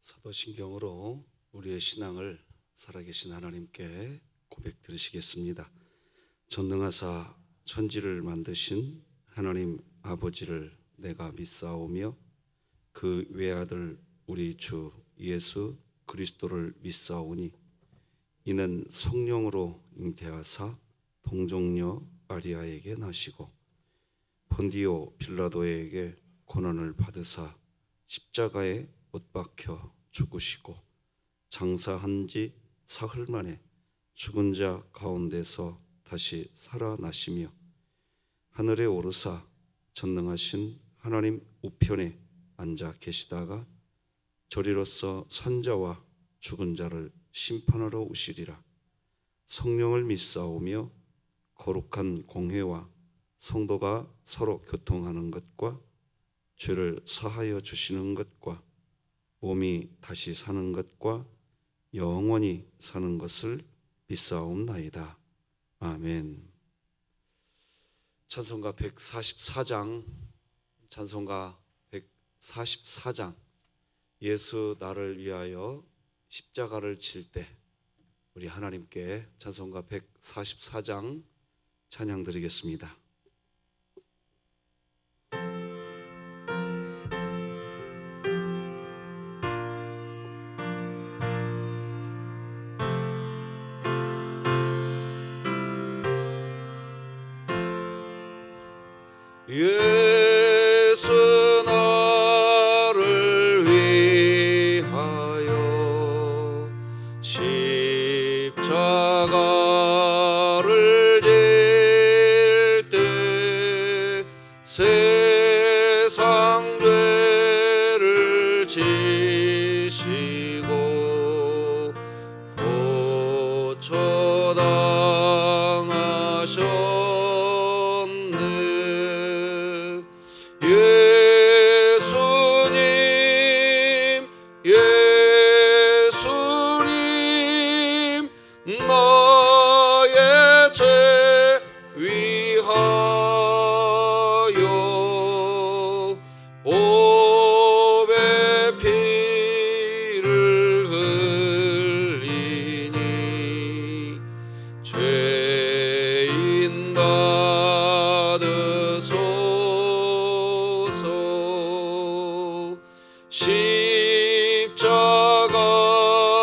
사도신경으로 우리의 신앙을 살아계신 하나님께 고백드리시겠습니다. 전능하사 천지를 만드신 하나님 아버지를 내가 믿사오며 그 외아들 우리 주 예수 그리스도를 믿사오니 이는 성령으로 잉태하사 동정녀 마리아에게 나시고 본디오 빌라도에게 고난을 받으사 십자가에 못 박혀 죽으시고 장사한 지 사흘 만에 죽은 자 가운데서 다시 살아나시며 하늘에 오르사 전능하신 하나님 우편에 앉아 계시다가 저리로서 산자와 죽은 자를 심판하러 오시리라. 성령을 믿사오며 거룩한 공회와 성도가 서로 교통하는 것과 죄를 사하여 주시는 것과 몸이 다시 사는 것과 영원히 사는 것을 믿사옵나이다. 아멘. 찬송가 144장, 찬송가 144장. 예수 나를 위하여 십자가를 칠 때 우리 하나님께 찬송가 144장 찬양 드리겠습니다. 예수 나를 위하여 십자가를 질 때 세상 죄를 지시고 고쳐 당하셨네. 예수님 나의 죄 위하여 보배 피를 흘리니 죄인 받으소서.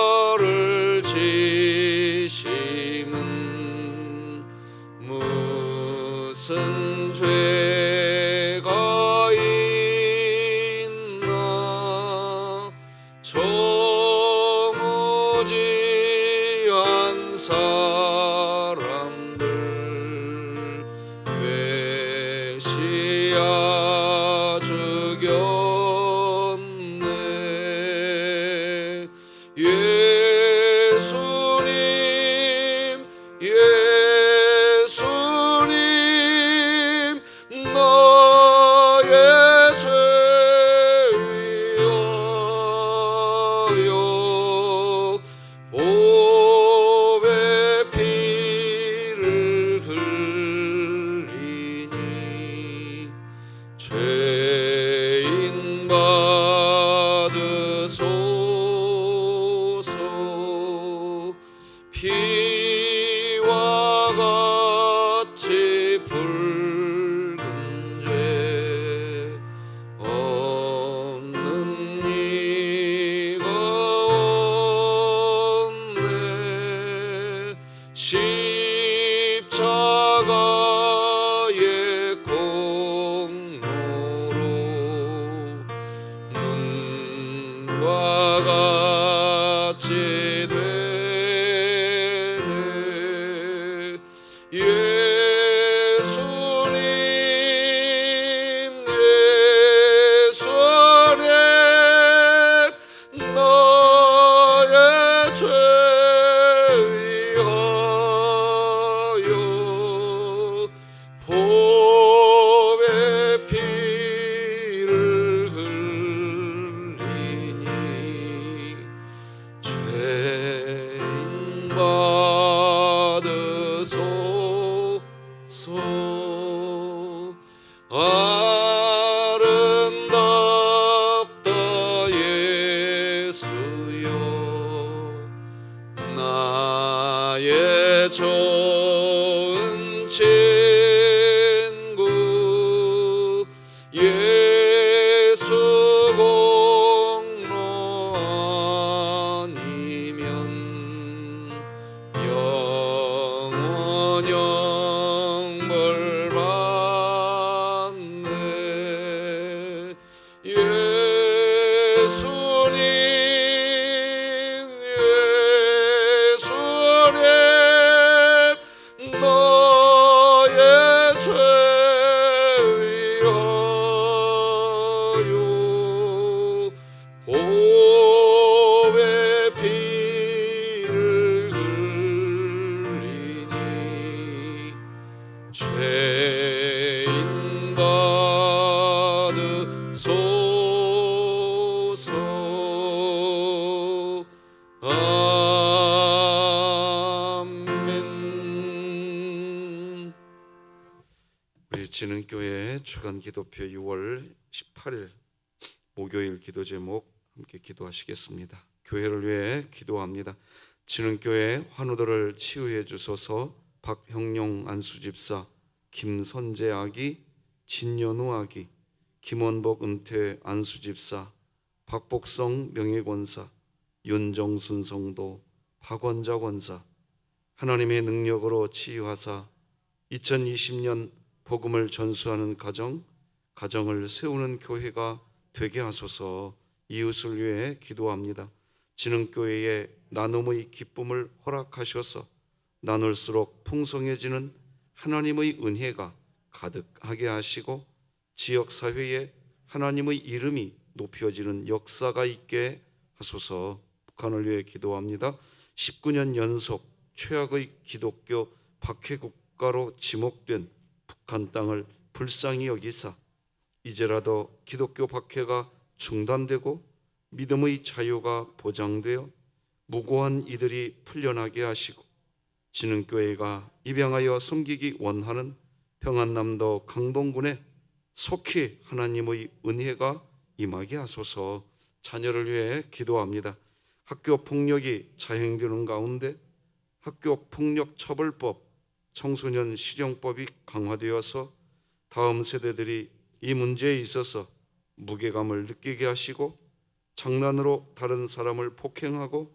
십자가를 지심은 무슨 죄가 있나. 정오지한 사람들 메시아 죽였네. 예수님 나의 죄 위하여 보배 피를 흘리니 죄인 받으소서. 피와 같이 붉은 죄 없는 이가 없네. 십자가의 공로로 눈과 같이 되네. 예수님 나의 죄 위하여 보배 피를 흘리니 죄인 받으소서. 아름답다 예수 우리 진흥교회 주간기도표 6월 18일 목요일 기도 제목 함께 기도하시겠습니다. 교회를 위해 기도합니다. 진흥교회 환우들을 치유해 주소서. 박형용 안수집사, 김선재 아기, 진연우 아기, 김원복 은퇴 안수집사, 박복성 명예권사, 윤정순 성도, 박원자 권사, 하나님의 능력으로 치유하사 2020년 복음을 전수하는 가정을 세우는 교회가 되게 하소서. 이웃을 위해 기도합니다. 진흥교회에 나눔의 기쁨을 허락하셔서 나눌수록 풍성해지는 하나님의 은혜가 가득하게 하시고 지역사회에 하나님의 이름이 높여지는 역사가 있게 하소서. 북한을 위해 기도합니다. 19년 연속 최악의 기독교 박해 국가로 지목된 북한 땅을 불쌍히 여기사 이제라도 기독교 박해가 중단되고 믿음의 자유가 보장되어 무고한 이들이 풀려나게 하시고 진흥교회가 입양하여 섬기기 원하는 평안남도 강동군에 속히 하나님의 은혜가 임하게 하소서. 자녀를 위해 기도합니다. 학교 폭력이 자행되는 가운데 학교폭력처벌법, 청소년 실형법이 강화되어서 다음 세대들이 이 문제에 있어서 무게감을 느끼게 하시고 장난으로 다른 사람을 폭행하고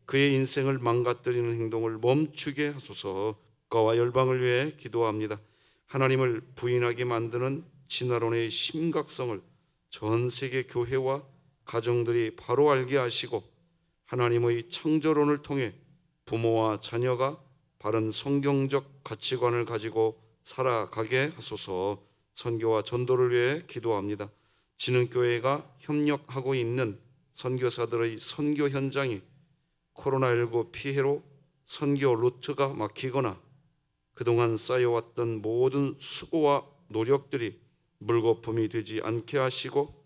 그의 인생을 망가뜨리는 행동을 멈추게 하소서. 국가와 열방을 위해 기도합니다. 하나님을 부인하게 만드는 진화론의 심각성을 전 세계 교회와 가정들이 바로 알게 하시고 하나님의 창조론을 통해 부모와 자녀가 바른 성경적 가치관을 가지고 살아가게 하소서. 선교와 전도를 위해 기도합니다. 진흥교회가 협력하고 있는 선교사들의 선교 현장이 코로나19 피해로 선교 루트가 막히거나 그동안 쌓여왔던 모든 수고와 노력들이 물거품이 되지 않게 하시고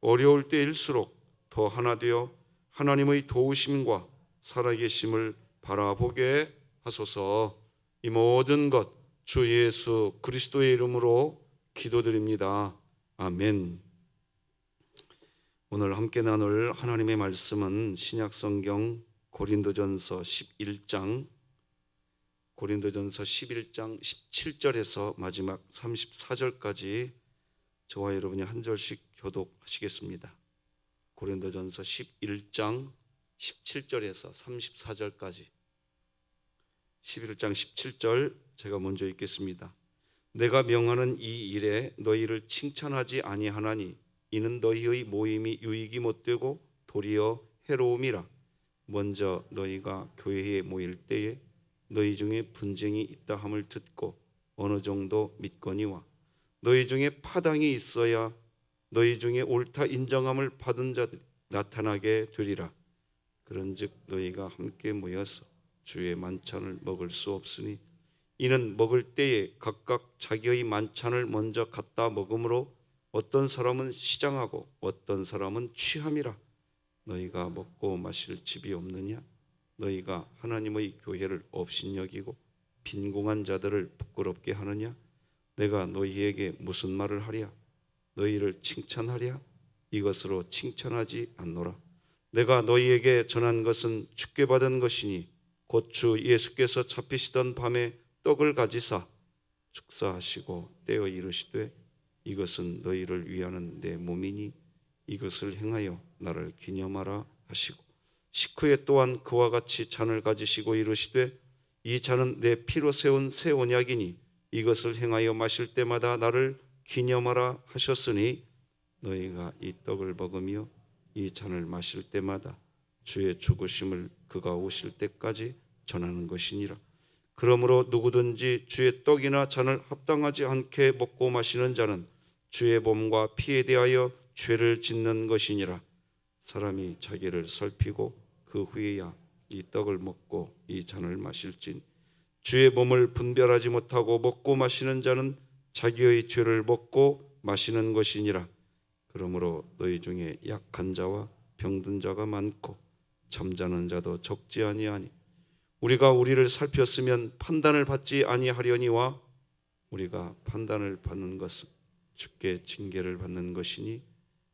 어려울 때일수록 더 하나 되어 하나님의 도우심과 살아계심을 바라보게 하소서. 이 모든 것 주 예수 그리스도의 이름으로 기도드립니다. 아멘. 오늘 함께 나눌 하나님의 말씀은 신약성경 고린도전서 11장 17절에서 마지막 34절까지 저와 여러분이 한 절씩 교독하시겠습니다. 고린도전서 11장 17절에서 34절까지 11장 17절 제가 먼저 읽겠습니다. 내가 명하는 이 일에 너희를 칭찬하지 아니하나니 이는 너희의 모임이 유익이 못되고 도리어 해로움이라. 먼저 너희가 교회에 모일 때에 너희 중에 분쟁이 있다 함을 듣고 어느 정도 믿거니와 너희 중에 파당이 있어야 너희 중에 옳다 인정함을 받은 자들이 나타나게 되리라. 그런즉 너희가 함께 모여서 주의 만찬을 먹을 수 없으니 이는 먹을 때에 각각 자기의 만찬을 먼저 갖다 먹음으로 어떤 사람은 시장하고 어떤 사람은 취함이라. 너희가 먹고 마실 집이 없느냐? 너희가 하나님의 교회를 업신여기고 빈궁한 자들을 부끄럽게 하느냐? 내가 너희에게 무슨 말을 하랴? 너희를 칭찬하랴? 이것으로 칭찬하지 않노라. 내가 너희에게 전한 것은 주께 받은 것이니 곧 주 예수께서 잡히시던 밤에 떡을 가지사 축사하시고 떼어 이르시되 이것은 너희를 위하는 내 몸이니 이것을 행하여 나를 기념하라 하시고 식후에 또한 그와 같이 잔을 가지시고 이르시되 이 잔은 내 피로 세운 새 언약이니 이것을 행하여 마실 때마다 나를 기념하라 하셨으니 너희가 이 떡을 먹으며 이 잔을 마실 때마다 주의 죽으심을 그가 오실 때까지 전하는 것이니라. 그러므로 누구든지 주의 떡이나 잔을 합당하지 않게 먹고 마시는 자는 주의 몸과 피에 대하여 죄를 짓는 것이니라. 사람이 자기를 살피고 그 후에야 이 떡을 먹고 이 잔을 마실진 주의 몸을 분별하지 못하고 먹고 마시는 자는 자기의 죄를 먹고 마시는 것이니라. 그러므로 너희 중에 약한 자와 병든 자가 많고 잠자는 자도 적지 아니하니 우리가 우리를 살폈으면 판단을 받지 아니하려니와 우리가 판단을 받는 것은 주께 징계를 받는 것이니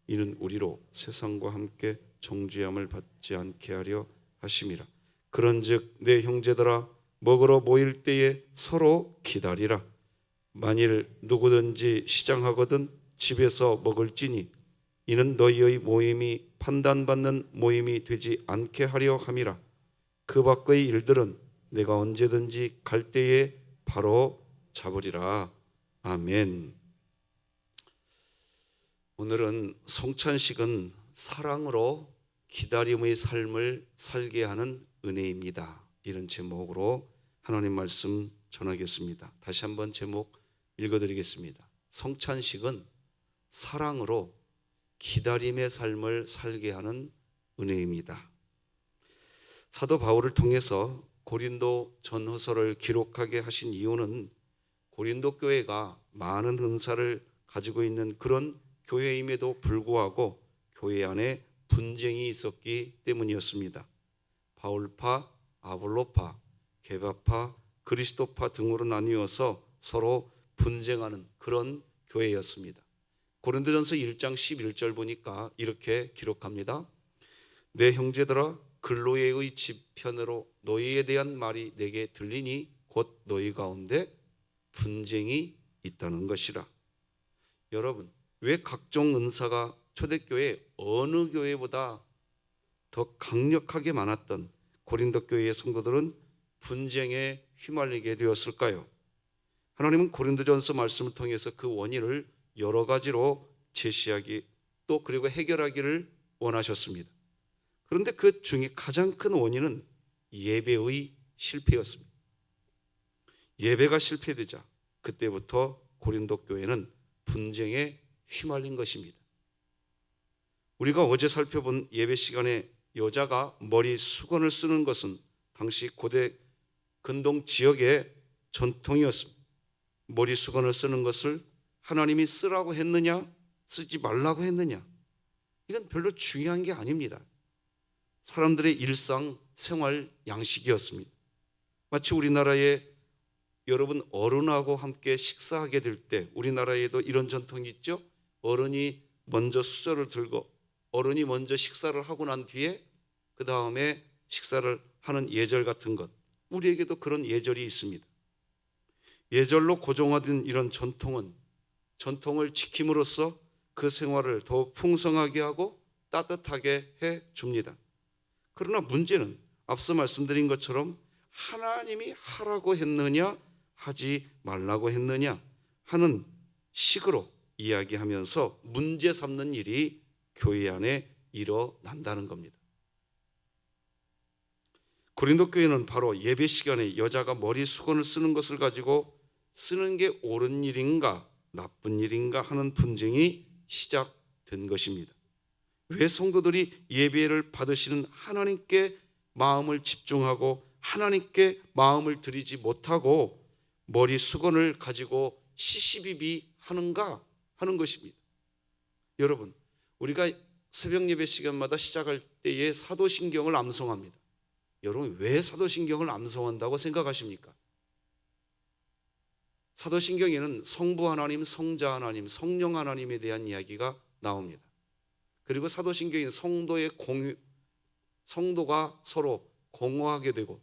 이는 우리로 세상과 함께 정죄함을 받지 않게 하려 하심이라. 그런즉 내 형제들아 먹으러 모일 때에 서로 기다리라. 만일 누구든지 시장하거든 집에서 먹을지니 이는 너희의 모임이 판단받는 모임이 되지 않게 하려 함이라. 그 밖의 일들은 내가 언제든지 갈 때에 바로 잡으리라. 아멘. 오늘은 성찬식은 사랑으로 기다림의 삶을 살게 하는 은혜입니다. 이런 제목으로 하나님 말씀 전하겠습니다. 다시 한번 제목 읽어드리겠습니다. 성찬식은 사랑으로 기다림의 삶을 살게 하는 은혜입니다. 사도 바울을 통해서 고린도 전후서를 기록하게 하신 이유는 고린도 교회가 많은 은사를 가지고 있는 그런 교회임에도 불구하고 교회 안에 분쟁이 있었기 때문이었습니다. 바울파, 아볼로파, 게바파, 그리스도파 등으로 나뉘어서 서로 분쟁하는 그런 교회였습니다. 고린도전서 1장 11절 보니까 이렇게 기록합니다. 내 형제들아 글로에의 집편으로 너희에 대한 말이 내게 들리니 곧 너희 가운데 분쟁이 있다는 것이라. 여러분, 왜 각종 은사가 초대교회 어느 교회보다 더 강력하게 많았던 고린도 교회의 성도들은 분쟁에 휘말리게 되었을까요? 하나님은 고린도전서 말씀을 통해서 그 원인을 여러 가지로 제시하기 또 그리고 해결하기를 원하셨습니다. 그런데 그 중에 가장 큰 원인은 예배의 실패였습니다. 예배가 실패되자 그때부터 고린도 교회는 분쟁에 휘말린 것입니다. 우리가 어제 살펴본 예배 시간에 여자가 머리 수건을 쓰는 것은 당시 고대 근동 지역의 전통이었습니다. 머리 수건을 쓰는 것을 하나님이 쓰라고 했느냐 쓰지 말라고 했느냐 이건 별로 중요한 게 아닙니다. 사람들의 일상 생활 양식이었습니다. 마치 우리나라에 여러분 어른하고 함께 식사하게 될 때 우리나라에도 이런 전통이 있죠. 어른이 먼저 수저를 들고 어른이 먼저 식사를 하고 난 뒤에 그 다음에 식사를 하는 예절 같은 것, 우리에게도 그런 예절이 있습니다. 예절로 고정화된 이런 전통을 지킴으로써 그 생활을 더욱 풍성하게 하고 따뜻하게 해줍니다. 그러나 문제는 앞서 말씀드린 것처럼 하나님이 하라고 했느냐 하지 말라고 했느냐 하는 식으로 이야기하면서 문제 삼는 일이 교회 안에 일어난다는 겁니다. 고린도 교회는 바로 예배 시간에 여자가 머리 수건을 쓰는 것을 가지고 쓰는 게 옳은 일인가 나쁜 일인가 하는 분쟁이 시작된 것입니다. 왜 성도들이 예배를 받으시는 하나님께 마음을 집중하고 하나님께 마음을 드리지 못하고 머리 수건을 가지고 시시비비 하는가 하는 것입니다. 여러분, 우리가 새벽 예배 시간마다 시작할 때에 사도신경을 암송합니다. 여러분, 왜 사도신경을 암송한다고 생각하십니까? 사도신경에는 성부 하나님, 성자 하나님, 성령 하나님에 대한 이야기가 나옵니다. 그리고 사도신경에는 성도가 서로 공허하게 되고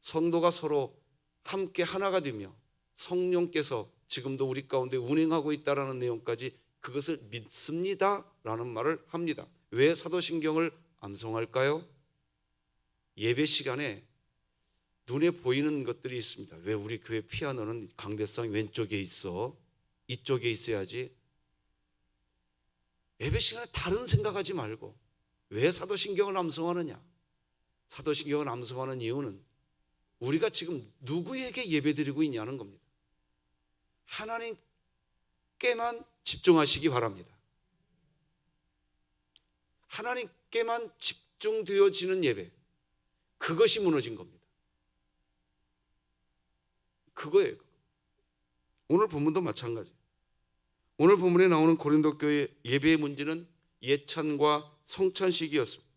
성도가 서로 함께 하나가 되며 성령께서 지금도 우리 가운데 운행하고 있다라는 내용까지 그것을 믿습니다라는 말을 합니다. 왜 사도신경을 암송할까요? 예배 시간에 눈에 보이는 것들이 있습니다. 왜 우리 교회 피아노는 강대상 왼쪽에 있어? 이쪽에 있어야지. 예배 시간에 다른 생각하지 말고 왜 사도신경을 암송하느냐? 사도신경을 암송하는 이유는 우리가 지금 누구에게 예배드리고 있냐는 겁니다. 하나님께만 집중하시기 바랍니다. 하나님께만 집중되어지는 예배, 그것이 무너진 겁니다. 그거예요. 오늘 본문도 마찬가지. 오늘 본문에 나오는 고린도 교회 예배의 문제는 예찬과 성찬식이었습니다.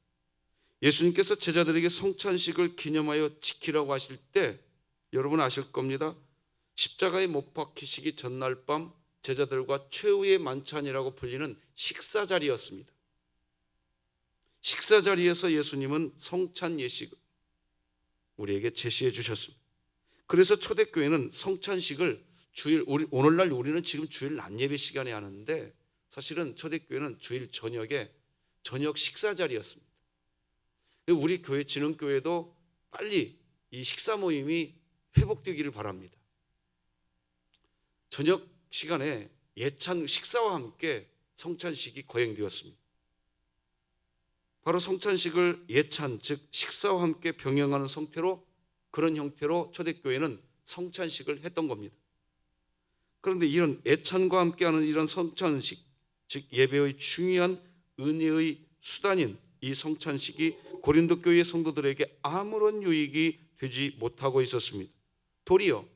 예수님께서 제자들에게 성찬식을 기념하여 지키라고 하실 때 여러분 아실 겁니다. 십자가에 못 박히시기 전날 밤 제자들과 최후의 만찬이라고 불리는 식사 자리였습니다. 식사 자리에서 예수님은 성찬 예식을 우리에게 제시해 주셨습니다. 그래서 초대교회는 성찬식을 오늘날 우리는 지금 주일 낮 예배 시간에 하는데, 사실은 초대교회는 주일 저녁에 저녁 식사 자리였습니다. 우리 교회 진흥교회도 빨리 이 식사 모임이 회복되기를 바랍니다. 저녁 시간에 예찬 식사와 함께 성찬식이 거행되었습니다. 바로 성찬식을 예찬, 즉 식사와 함께 병행하는 그런 형태로 초대교회는 성찬식을 했던 겁니다. 그런데 이런 예찬과 함께하는 이런 성찬식, 즉 예배의 중요한 은혜의 수단인 이 성찬식이 고린도 교회 성도들에게 아무런 유익이 되지 못하고 있었습니다. 도리어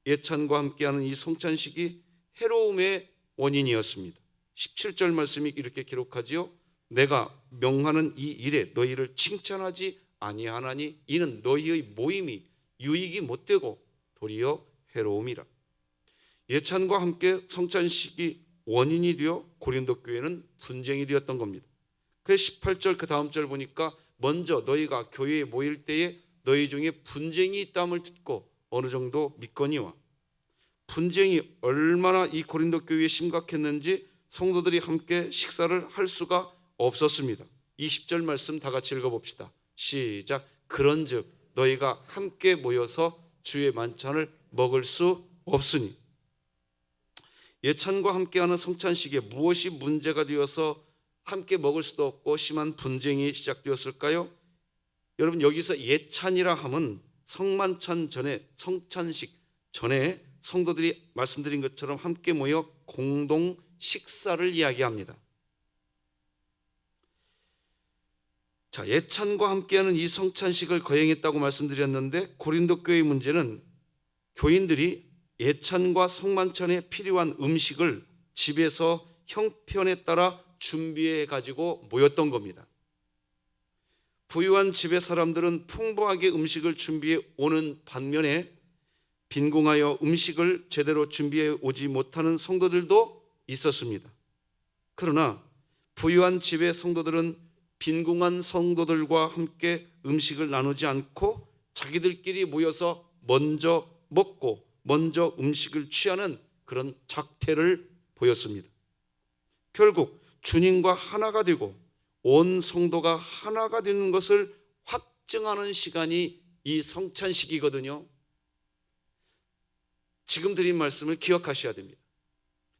예찬과 함께하는 이 성찬식이 해로움의 원인이었습니다. 17절 말씀이 이렇게 기록하지요. 내가 명하는 이 일에 너희를 칭찬하지 아니하나니 이는 너희의 모임이 유익이 못되고 도리어 해로움이라. 예찬과 함께 성찬식이 원인이 되어 고린도 교회는 분쟁이 되었던 겁니다. 그래서 18절 그 다음 절 보니까 먼저 너희가 교회에 모일 때에 너희 중에 분쟁이 있다함을 듣고 어느 정도 믿거니와. 분쟁이 얼마나 이 고린도 교회에 심각했는지 성도들이 함께 식사를 할 수가 없었습니다. 20절 말씀 다 같이 읽어봅시다. 시작. 그런즉 너희가 함께 모여서 주의 만찬을 먹을 수 없으니. 예찬과 함께하는 성찬식에 무엇이 문제가 되어서 함께 먹을 수도 없고 심한 분쟁이 시작되었을까요? 여러분, 여기서 예찬이라 함은 성만찬 전에, 성찬식 전에 성도들이 말씀드린 것처럼 함께 모여 공동 식사를 이야기합니다. 자, 예찬과 함께하는 이 성찬식을 거행했다고 말씀드렸는데, 고린도 교회의 문제는 교인들이 예찬과 성만찬에 필요한 음식을 집에서 형편에 따라 준비해 가지고 모였던 겁니다. 부유한 집의 사람들은 풍부하게 음식을 준비해 오는 반면에 빈궁하여 음식을 제대로 준비해 오지 못하는 성도들도 있었습니다. 그러나 부유한 집의 성도들은 빈궁한 성도들과 함께 음식을 나누지 않고 자기들끼리 모여서 먼저 먹고 먼저 음식을 취하는 그런 작태를 보였습니다. 결국 주님과 하나가 되고 온 성도가 하나가 되는 것을 확증하는 시간이 이 성찬식이거든요. 지금 드린 말씀을 기억하셔야 됩니다.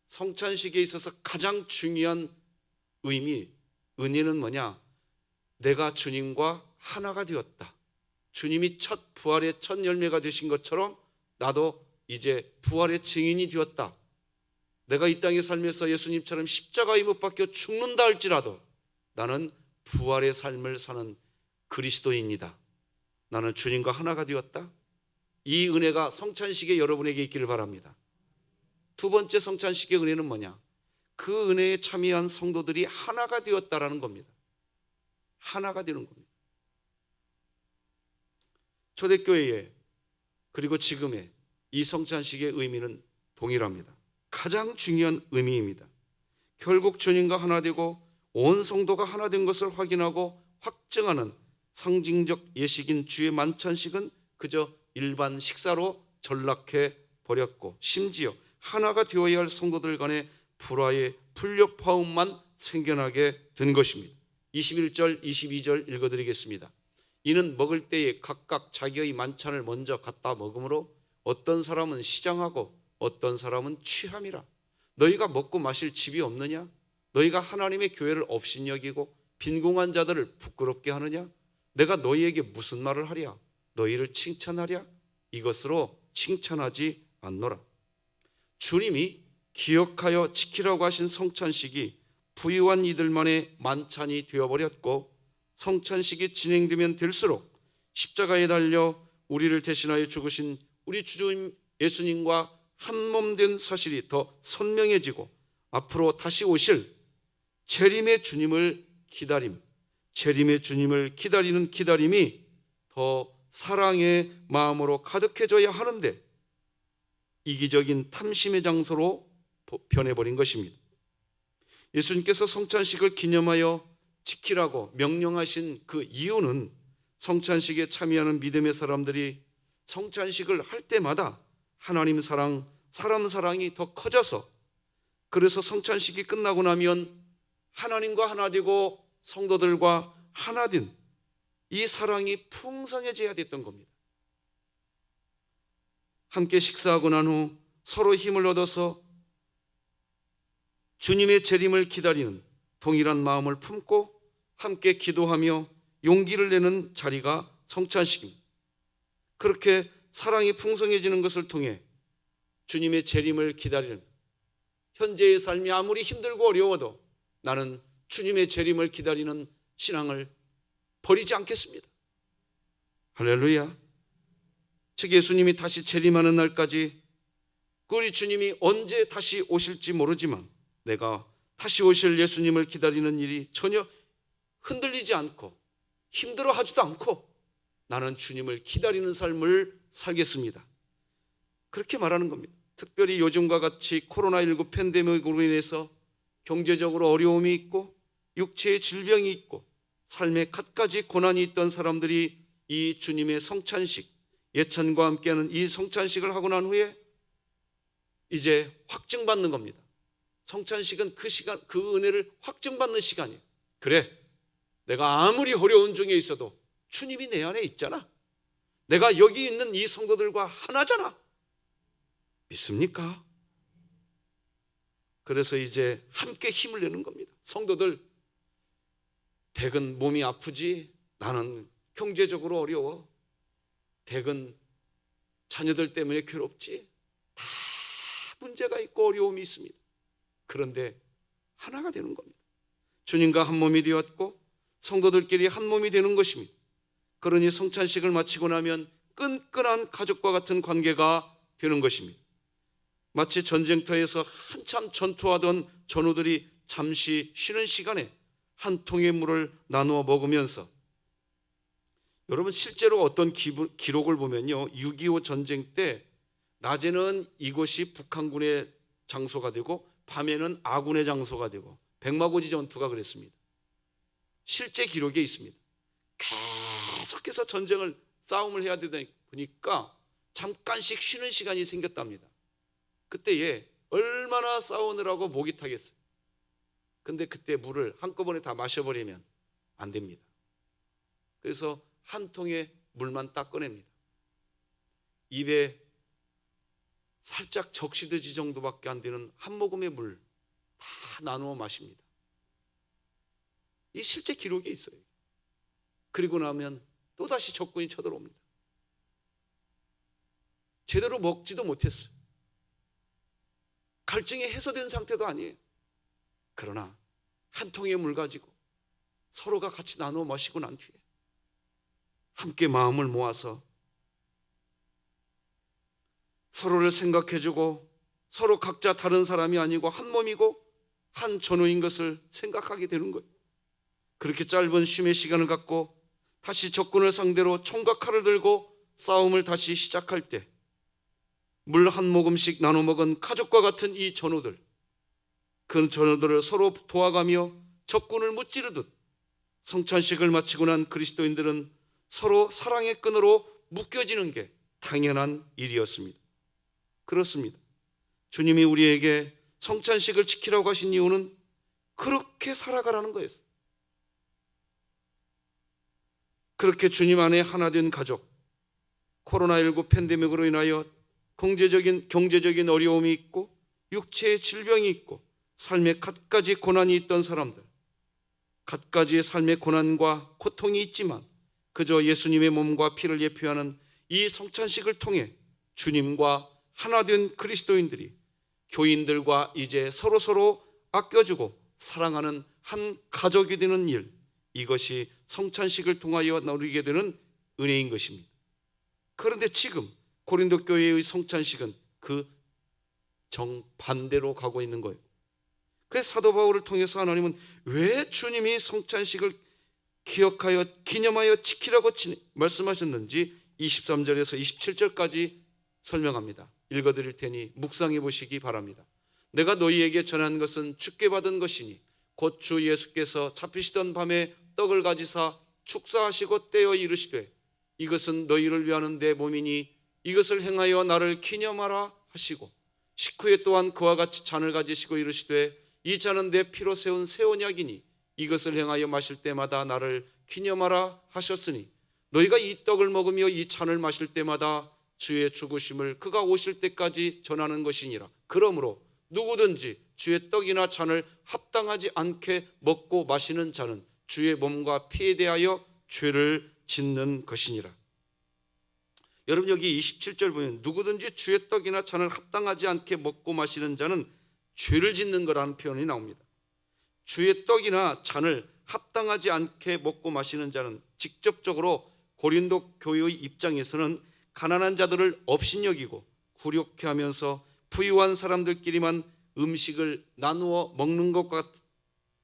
성찬식에 있어서 가장 중요한 은혜는 뭐냐? 내가 주님과 하나가 되었다. 주님이 첫 부활의 첫 열매가 되신 것처럼 나도 이제 부활의 증인이 되었다. 내가 이 땅에 살면서 예수님처럼 십자가에 못 박혀 죽는다 할지라도 나는 부활의 삶을 사는 그리스도인이다. 나는 주님과 하나가 되었다. 이 은혜가 성찬식에 여러분에게 있기를 바랍니다. 두 번째 성찬식의 은혜는 뭐냐? 그 은혜에 참여한 성도들이 하나가 되었다라는 겁니다. 하나가 되는 겁니다. 초대교회에 그리고 지금의 이 성찬식의 의미는 동일합니다. 가장 중요한 의미입니다. 결국 주님과 하나 되고 온 성도가 하나 된 것을 확인하고 확증하는 상징적 예식인 주의 만찬식은 그저 일반 식사로 전락해 버렸고, 심지어 하나가 되어야 할 성도들 간의 불화의 풀려파움만 생겨나게 된 것입니다. 21절 22절 읽어드리겠습니다. 이는 먹을 때에 각각 자기의 만찬을 먼저 갖다 먹으므로 어떤 사람은 시장하고 어떤 사람은 취함이라. 너희가 먹고 마실 집이 없느냐? 너희가 하나님의 교회를 업신여기고 빈궁한 자들을 부끄럽게 하느냐? 내가 너희에게 무슨 말을 하랴? 너희를 칭찬하랴? 이것으로 칭찬하지 않노라. 주님이 기억하여 지키라고 하신 성찬식이 부유한 이들만의 만찬이 되어버렸고, 성찬식이 진행되면 될수록 십자가에 달려 우리를 대신하여 죽으신 우리 주 예수님과 한몸 된 사실이 더 선명해지고, 앞으로 다시 오실 재림의 주님을 기다리는 기다림이 더 사랑의 마음으로 가득해져야 하는데, 이기적인 탐심의 장소로 변해버린 것입니다. 예수님께서 성찬식을 기념하여 지키라고 명령하신 그 이유는 성찬식에 참여하는 믿음의 사람들이 성찬식을 할 때마다 하나님 사랑, 사람 사랑이 더 커져서, 그래서 성찬식이 끝나고 나면 하나님과 하나 되고 성도들과 하나 된 이 사랑이 풍성해져야 됐던 겁니다. 함께 식사하고 난 후 서로 힘을 얻어서 주님의 재림을 기다리는 동일한 마음을 품고 함께 기도하며 용기를 내는 자리가 성찬식입니다. 그렇게 사랑이 풍성해지는 것을 통해 주님의 재림을 기다리는, 현재의 삶이 아무리 힘들고 어려워도 나는 주님의 재림을 기다리는 신앙을 버리지 않겠습니다. 할렐루야. 즉 예수님이 다시 재림하는 날까지, 우리 주님이 언제 다시 오실지 모르지만 내가 다시 오실 예수님을 기다리는 일이 전혀 흔들리지 않고 힘들어하지도 않고 나는 주님을 기다리는 삶을 살겠습니다. 그렇게 말하는 겁니다. 특별히 요즘과 같이 코로나19 팬데믹으로 인해서 경제적으로 어려움이 있고 육체의 질병이 있고 삶에 갖가지 고난이 있던 사람들이 이 주님의 성찬식, 예찬과 함께하는 이 성찬식을 하고 난 후에 이제 확증받는 겁니다. 성찬식은 그 시간, 그 은혜를 확증받는 시간이에요. 그래, 내가 아무리 어려운 중에 있어도 주님이 내 안에 있잖아. 내가 여기 있는 이 성도들과 하나잖아. 믿습니까? 그래서 이제 함께 힘을 내는 겁니다. 성도들, 댁은 몸이 아프지, 나는 경제적으로 어려워. 댁은 자녀들 때문에 괴롭지. 다 문제가 있고 어려움이 있습니다. 그런데 하나가 되는 겁니다. 주님과 한 몸이 되었고 성도들끼리 한 몸이 되는 것입니다. 그러니 성찬식을 마치고 나면 끈끈한 가족과 같은 관계가 되는 것입니다. 마치 전쟁터에서 한참 전투하던 전우들이 잠시 쉬는 시간에 한 통의 물을 나누어 먹으면서, 여러분 실제로 어떤 기록을 보면요, 6.25 전쟁 때 낮에는 이곳이 북한군의 장소가 되고 밤에는 아군의 장소가 되고 백마고지 전투가 그랬습니다. 실제 기록에 있습니다. 계속해서 싸움을 해야 되다 보니까 잠깐씩 쉬는 시간이 생겼답니다. 그때에 얼마나 싸우느라고 목이 타겠어요. 근데 그때 물을 한꺼번에 다 마셔버리면 안 됩니다. 그래서 한 통의 물만 딱 꺼냅니다. 입에 살짝 적시듯이 정도밖에 안 되는 한 모금의 물 다 나누어 마십니다. 이 실제 기록에 있어요. 그리고 나면 또다시 적군이 쳐들어옵니다. 제대로 먹지도 못했어요. 갈증이 해소된 상태도 아니에요. 그러나 한 통의 물 가지고 서로가 같이 나누어 마시고 난 뒤에 함께 마음을 모아서 서로를 생각해주고 서로 각자 다른 사람이 아니고 한 몸이고 한 전우인 것을 생각하게 되는 거예요. 그렇게 짧은 쉼의 시간을 갖고 다시 적군을 상대로 총과 칼을 들고 싸움을 다시 시작할 때 물 한 모금씩 나눠 먹은 가족과 같은 이 전우들, 그 전우들을 서로 도와가며 적군을 무찌르듯 성찬식을 마치고 난 그리스도인들은 서로 사랑의 끈으로 묶여지는 게 당연한 일이었습니다. 그렇습니다. 주님이 우리에게 성찬식을 지키라고 하신 이유는 그렇게 살아가라는 거였어요. 그렇게 주님 안에 하나 된 가족, 코로나19 팬데믹으로 인하여 경제적인 어려움이 있고 육체의 질병이 있고 삶에 갖가지 고난이 있던 사람들, 갖가지의 삶의 고난과 고통이 있지만 그저 예수님의 몸과 피를 예표하는 이 성찬식을 통해 주님과 하나 된 그리스도인들이 교인들과 이제 서로 아껴주고 사랑하는 한 가족이 되는 일, 이것이 성찬식을 통하여 누리게 되는 은혜인 것입니다. 그런데 지금 고린도 교회의 성찬식은 그 정반대로 가고 있는 거예요. 그래서 사도 바울을 통해서 하나님은 왜 주님이 성찬식을 기념하여 지키라고 말씀하셨는지 23절에서 27절까지 설명합니다. 읽어드릴 테니 묵상해 보시기 바랍니다. 내가 너희에게 전한 것은 주께 받은 것이니 곧 주 예수께서 잡히시던 밤에 떡을 가지사 축사하시고 떼어 이르시되 이것은 너희를 위하는 내 몸이니 이것을 행하여 나를 기념하라 하시고 식후에 또한 그와 같이 잔을 가지시고 이르시되 이 잔은 내 피로 세운 새 언약이니 이것을 행하여 마실 때마다 나를 기념하라 하셨으니 너희가 이 떡을 먹으며 이 잔을 마실 때마다 주의 죽으심을 그가 오실 때까지 전하는 것이니라. 그러므로 누구든지 주의 떡이나 잔을 합당하지 않게 먹고 마시는 자는 주의 몸과 피에 대하여 죄를 짓는 것이니라. 여러분, 여기 27절 보면 누구든지 주의 떡이나 잔을 합당하지 않게 먹고 마시는 자는 죄를 짓는 거라는 표현이 나옵니다. 주의 떡이나 잔을 합당하지 않게 먹고 마시는 자는 직접적으로 고린도 교회의 입장에서는 가난한 자들을 업신여기고 굴욕해 하면서 부유한 사람들끼리만 음식을 나누어 먹는 것 같.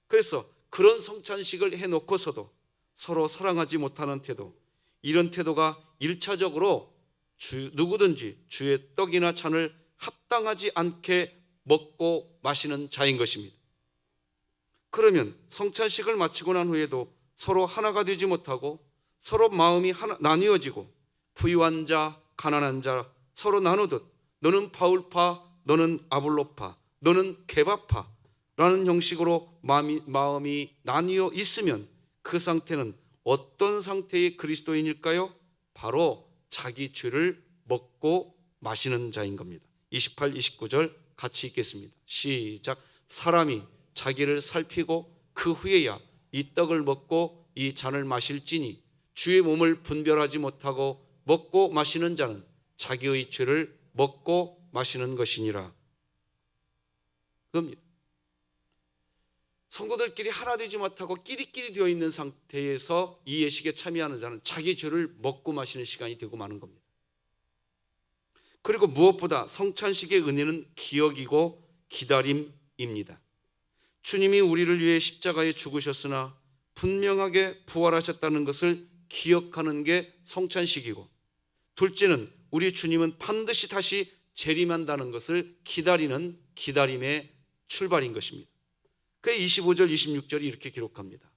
그래서 그런 성찬식을 해놓고서도 서로 사랑하지 못하는 태도, 이런 태도가 1차적으로 누구든지 주의 떡이나 잔을 합당하지 않게 먹고 마시는 자인 것입니다. 그러면 성찬식을 마치고 난 후에도 서로 하나가 되지 못하고 서로 마음이 나뉘어지고 부유한 자, 가난한 자 서로 나누듯 너는 바울파, 너는 아볼로파, 너는 게바파라는 형식으로 마음이 나뉘어 있으면 그 상태는 어떤 상태의 그리스도인일까요? 바로 자기 죄를 먹고 마시는 자인 겁니다. 28, 29절 같이 읽겠습니다. 시작. 사람이 자기를 살피고 그 후에야 이 떡을 먹고 이 잔을 마실지니 주의 몸을 분별하지 못하고 먹고 마시는 자는 자기의 죄를 먹고 마시는 것이니라. 그겁니다. 성도들끼리 하나 되지 못하고 끼리끼리 되어 있는 상태에서 이 예식에 참여하는 자는 자기 죄를 먹고 마시는 시간이 되고 마는 겁니다. 그리고 무엇보다 성찬식의 은혜는 기억이고 기다림입니다. 주님이 우리를 위해 십자가에 죽으셨으나 분명하게 부활하셨다는 것을 기억하는 게 성찬식이고, 둘째는 우리 주님은 반드시 다시 재림한다는 것을 기다리는 기다림의 출발인 것입니다. 그 25절 26절이 이렇게 기록합니다.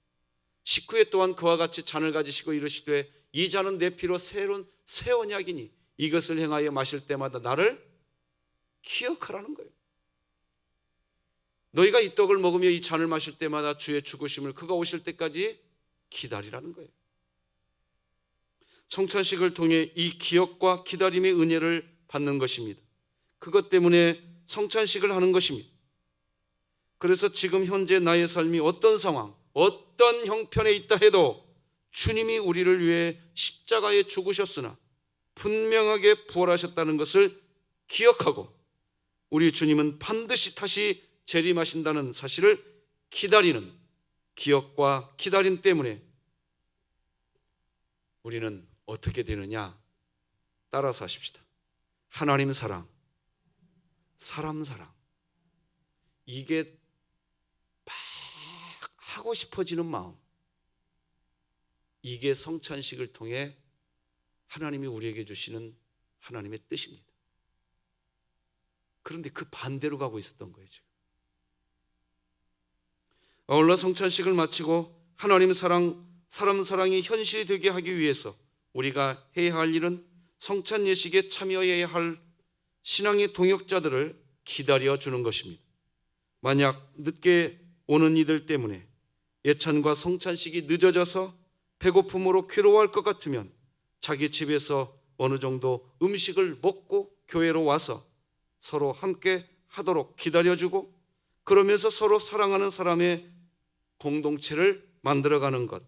식후에 또한 그와 같이 잔을 가지시고 이르시되 이 잔은 내 피로 새로운 새 언약이니 이것을 행하여 마실 때마다 나를 기억하라는 거예요. 너희가 이 떡을 먹으며 이 잔을 마실 때마다 주의 죽으심을 그가 오실 때까지 기다리라는 거예요. 성찬식을 통해 이 기억과 기다림의 은혜를 받는 것입니다. 그것 때문에 성찬식을 하는 것입니다. 그래서 지금 현재 나의 삶이 어떤 상황, 어떤 형편에 있다 해도 주님이 우리를 위해 십자가에 죽으셨으나 분명하게 부활하셨다는 것을 기억하고 우리 주님은 반드시 다시 재림하신다는 사실을 기다리는 기억과 기다림 때문에 우리는 어떻게 되느냐? 따라서 하십시다. 하나님 사랑, 사람 사랑, 이게 막 하고 싶어지는 마음, 이게 성찬식을 통해 하나님이 우리에게 주시는 하나님의 뜻입니다. 그런데 그 반대로 가고 있었던 거예요. 지금 아울러 성찬식을 마치고 하나님 사랑, 사람 사랑이 현실이 되게 하기 위해서 우리가 해야 할 일은 성찬 예식에 참여해야 할 신앙의 동역자들을 기다려 주는 것입니다. 만약 늦게 오는 이들 때문에 예찬과 성찬식이 늦어져서 배고픔으로 괴로워할 것 같으면 자기 집에서 어느 정도 음식을 먹고 교회로 와서 서로 함께 하도록 기다려주고 그러면서 서로 사랑하는 사람의 공동체를 만들어가는 것,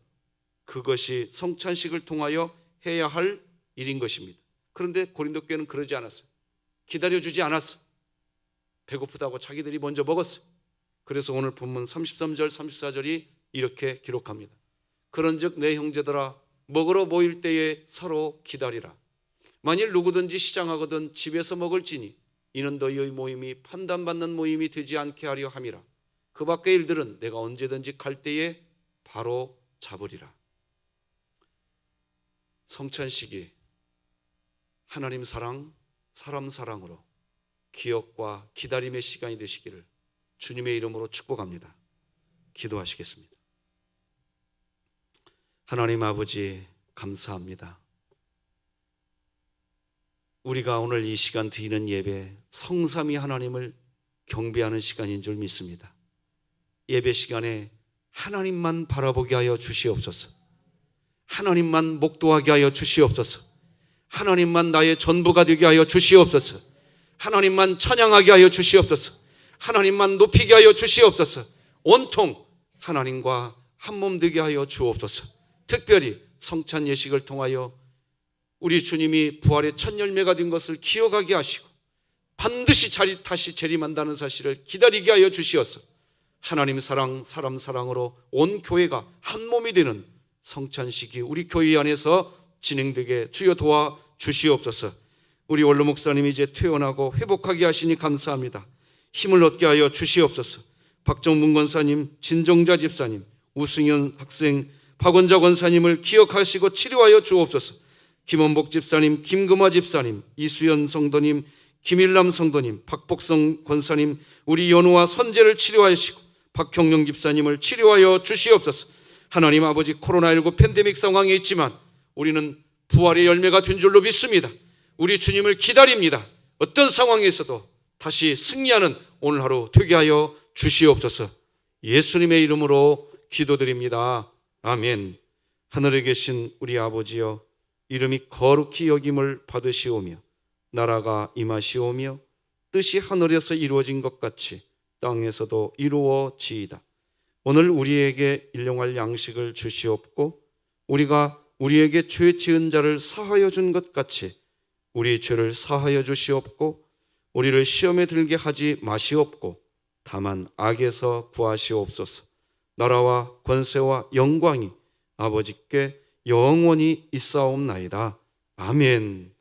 그것이 성찬식을 통하여 해야 할 일인 것입니다. 그런데 고린도 교회는 그러지 않았어요. 기다려주지 않았어. 배고프다고 자기들이 먼저 먹었어요. 그래서 오늘 본문 33절 34절이 이렇게 기록합니다. 그런즉 내 형제들아 먹으러 모일 때에 서로 기다리라. 만일 누구든지 시장하거든 집에서 먹을지니 이는 너희의 모임이 판단받는 모임이 되지 않게 하려 함이라. 그 밖의 일들은 내가 언제든지 갈 때에 바로 잡으리라. 성찬식이 하나님 사랑, 사람 사랑으로 기억과 기다림의 시간이 되시기를 주님의 이름으로 축복합니다. 기도하시겠습니다. 하나님 아버지, 감사합니다. 우리가 오늘 이 시간 드리는 예배, 성삼위 하나님을 경배하는 시간인 줄 믿습니다. 예배 시간에 하나님만 바라보게 하여 주시옵소서. 하나님만 목도하게 하여 주시옵소서. 하나님만 나의 전부가 되게 하여 주시옵소서. 하나님만 찬양하게 하여 주시옵소서. 하나님만 높이게 하여 주시옵소서. 온통 하나님과 한몸 되게 하여 주옵소서. 특별히 성찬 예식을 통하여 우리 주님이 부활의 첫 열매가 된 것을 기억하게 하시고 반드시 다시 재림한다는 사실을 기다리게 하여 주시어서 하나님 사랑, 사람 사랑으로 온 교회가 한 몸이 되는 성찬식이 우리 교회 안에서 진행되게 주여 도와 주시옵소서. 우리 원로 목사님이 이제 퇴원하고 회복하게 하시니 감사합니다. 힘을 얻게 하여 주시옵소서. 박정문 권사님, 진정자 집사님, 우승현 학생, 박원자 권사님을 기억하시고 치료하여 주옵소서. 김원복 집사님, 김금화 집사님, 이수연 성도님, 김일남 성도님, 박복성 권사님, 우리 연우와 선재를 치료하시고 박형영 집사님을 치료하여 주시옵소서. 하나님 아버지, 코로나19 팬데믹 상황에 있지만 우리는 부활의 열매가 된 줄로 믿습니다. 우리 주님을 기다립니다. 어떤 상황에서도 다시 승리하는 오늘 하루 되게 하여 주시옵소서. 예수님의 이름으로 기도드립니다. 아멘. 하늘에 계신 우리 아버지여, 이름이 거룩히 여김을 받으시오며 나라가 임하시오며 뜻이 하늘에서 이루어진 것 같이 땅에서도 이루어지이다. 오늘 우리에게 일용할 양식을 주시옵고 우리가 우리에게 죄 지은 자를 사하여 준 것 같이 우리 죄를 사하여 주시옵고 우리를 시험에 들게 하지 마시옵고 다만 악에서 구하시옵소서. 나라와 권세와 영광이 아버지께 영원히 있사옵나이다. 아멘.